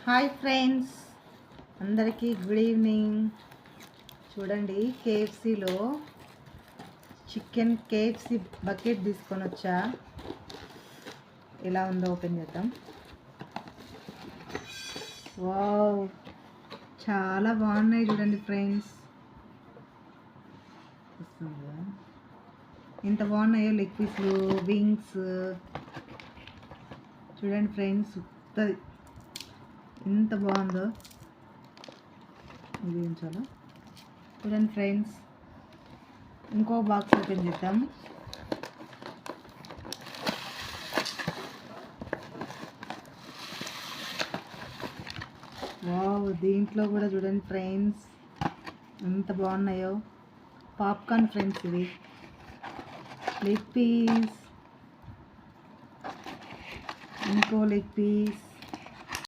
Hi friends, అందరికీ good evening. చూడండి, కేఎఫ్సీలో chicken KFC bucket తీసుకొని వచ్చా. ఎలా ఉందో ఓపెన్ చేద్దాం. వావ్, చాలా బాగున్నాయి చూడండి ఫ్రెండ్స్. ఎంత బాగున్నాయో లెగ్ పీస్లు, వింగ్స్. చూడండి ఫ్రెండ్స్, ఉత్తది ఎంత బాగుందో. ఇది చాలా చూడండి ఫ్రెండ్స్. ఇంకో బాక్స్ ఓపెన్ చేద్దాం. వావ్, దీంట్లో కూడా చూడండి ఫ్రెండ్స్ ఎంత బాగున్నాయో. పాప్కార్న్ ఫ్రెండ్స్, ఇవి లెగ్ పీస్, ఇంకో లెగ్ పీస్.